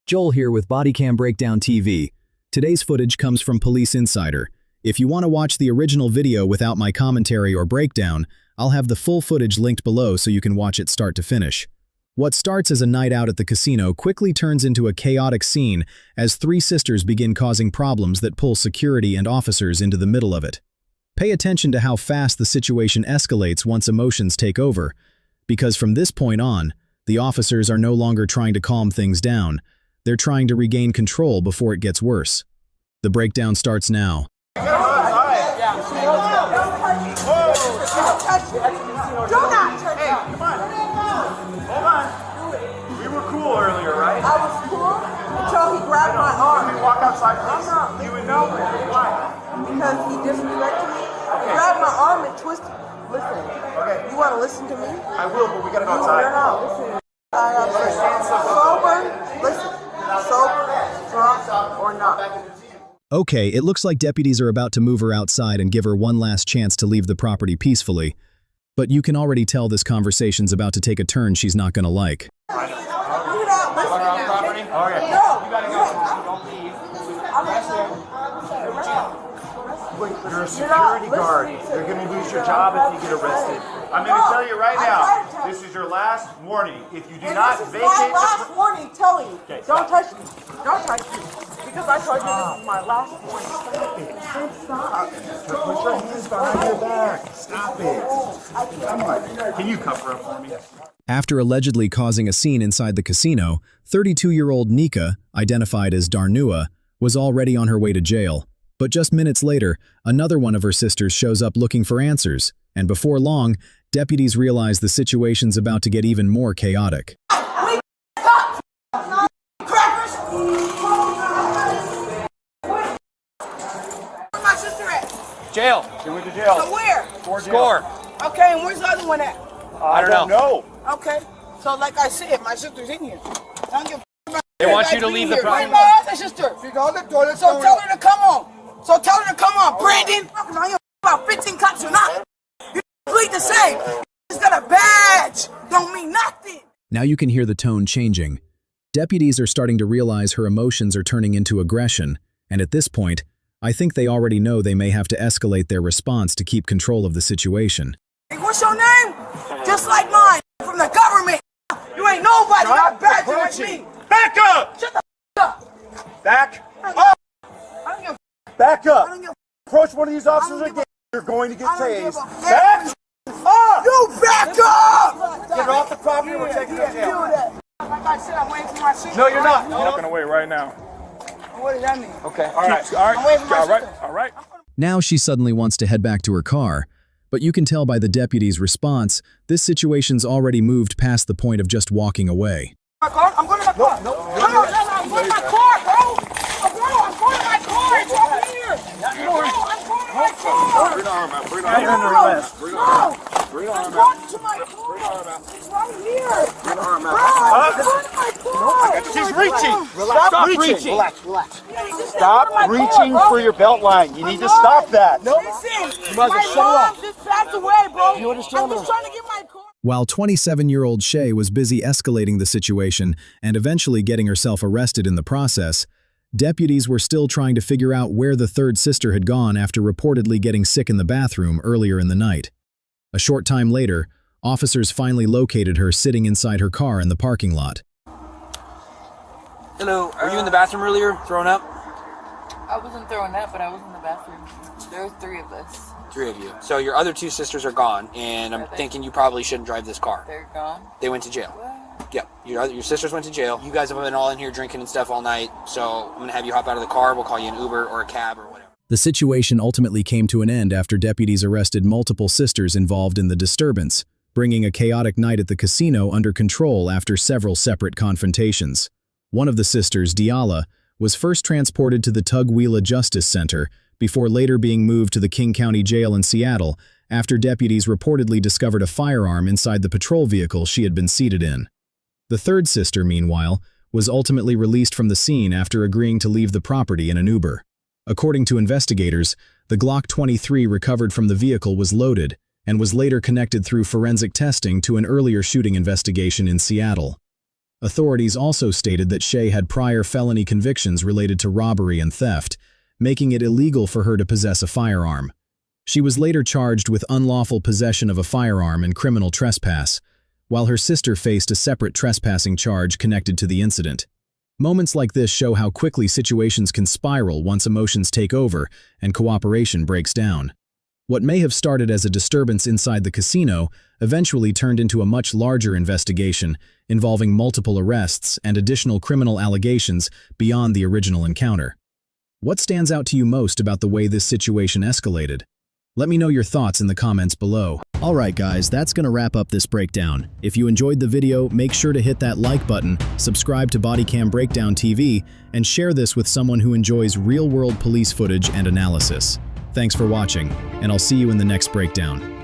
Joel here with Bodycam Breakdown TV. Today's footage comes from Police Insider. If you want to watch the original video without my commentary or breakdown, I'll have the full footage linked below so you can watch it start to finish. What starts as a night out at the casino quickly turns into a chaotic scene as three sisters begin causing problems that pull security and officers into the middle of it. Pay attention to how fast the situation escalates once emotions take over, because from this point on, the officers are no longer trying to calm things down. They're trying to regain control before it gets worse. The breakdown starts now. Do not touch Hey, come on. Hold on. We were cool earlier, right? I was cool until he grabbed my arm. Can we walk outside, please? You would know. Why? Because he disrespected me. He grabbed my arm and twisted. Listen. Okay. You want to listen to me? I will, but we gotta go outside. No, listen. I understand. Sober. Listen. Sober, drunk, or not. Okay, it looks like deputies are about to move her outside and give her one last chance to leave the property peacefully. But you can already tell this conversation's about to take a turn she's not gonna like. You're not listening. Property? Okay. No. You gotta go. Don't leave. You're a security guard. You're gonna lose your job if you get arrested. I'm gonna tell you right now, this is your last warning. If you do not vacate my last warning telling you, Okay, don't touch me. Don't touch me. Because I told you this is my last warning. Stop. Put your hands behind your back. Stop it. Come on. Can you cover up for me? After allegedly causing a scene inside the casino, 32-year-old Nika, identified as Darnua, was already on her way to jail. But just minutes later, another one of her sisters shows up looking for answers, and before long, deputies realize the situation's about to get even more chaotic. My sister at? Jail. She went to jail. So where? Score. Okay, and where's the other one at? I don't know. Okay, so like I said, my sister's in here. I don't give a f- They want you to leave the Where's property. my other sister? So tell her to come on. So tell her to come on, Brandon. I give about 15 cops or not. You bleed the same. He's got a badge. Don't mean nothing. Now you can hear the tone changing. Deputies are starting to realize her emotions are turning into aggression, and at this point, I think they already know they may have to escalate their response to keep control of the situation. Hey, what's your name? Just like mine. From the government. You ain't nobody. You got a badge like me. Back up! Shut the f up. Back up! I don't give a Back I up! don't give a Approach one of these officers I don't give again. You're going to get I don't give tased. a- Back up! You back up! Get off the property. We're taking you to jail. Like I said, I'm waiting for my sister. No, you're not. You're not going to wait right now. What does that mean? Okay. All right. All right. I'm waiting for my All right. sister. All right. Now she suddenly wants to head back to her car, but you can tell by the deputy's response, this situation's already moved past the point of just walking away. My car? I'm going to my car. No, I'm going to my car, bro. I'm going to my car. It's over here. Bro, I'm going to my car. Bring the arm out. Bring the Bro, arm out. I'm going to my car. It's right here. Bring the arm out. Bro, I'm going to my car. She's reaching. Stop reaching. Relax. Stop reaching for your belt line. You need to stop that. Listen, my mom just passed away, bro. I'm just trying to get my car. While 27-year-old Shay was busy escalating the situation and eventually getting herself arrested in the process, deputies were still trying to figure out where the third sister had gone after reportedly getting sick in the bathroom earlier in the night. A short time later, officers finally located her sitting inside her car in the parking lot. Hello. Were you in the bathroom earlier, throwing up? I wasn't throwing up, but I was in the bathroom. There was 3 of us. 3 of you. So your other 2 sisters are gone, and I'm thinking you probably shouldn't drive this car. They're gone. They went to jail. What? Yep. Your sisters went to jail. You guys have been all in here drinking and stuff all night, so I'm going to have you hop out of the car. We'll call you an Uber or a cab or whatever. The situation ultimately came to an end after deputies arrested multiple sisters involved in the disturbance, bringing a chaotic night at the casino under control after several separate confrontations. One of the sisters, Diala, was first transported to the Tukwila Justice Center before later being moved to the King County Jail in Seattle after deputies reportedly discovered a firearm inside the patrol vehicle she had been seated in. The third sister, meanwhile, was ultimately released from the scene after agreeing to leave the property in an Uber. According to investigators, the Glock 23 recovered from the vehicle was loaded and was later connected through forensic testing to an earlier shooting investigation in Seattle. Authorities also stated that Shay had prior felony convictions related to robbery and theft, making it illegal for her to possess a firearm. She was later charged with unlawful possession of a firearm and criminal trespass, while her sister faced a separate trespassing charge connected to the incident. Moments like this show how quickly situations can spiral once emotions take over and cooperation breaks down. What may have started as a disturbance inside the casino eventually turned into a much larger investigation involving multiple arrests and additional criminal allegations beyond the original encounter. What stands out to you most about the way this situation escalated? Let me know your thoughts in the comments below. Alright guys, that's gonna wrap up this breakdown. If you enjoyed the video, make sure to hit that like button, subscribe to Bodycam Breakdown TV, and share this with someone who enjoys real-world police footage and analysis. Thanks for watching, and I'll see you in the next breakdown.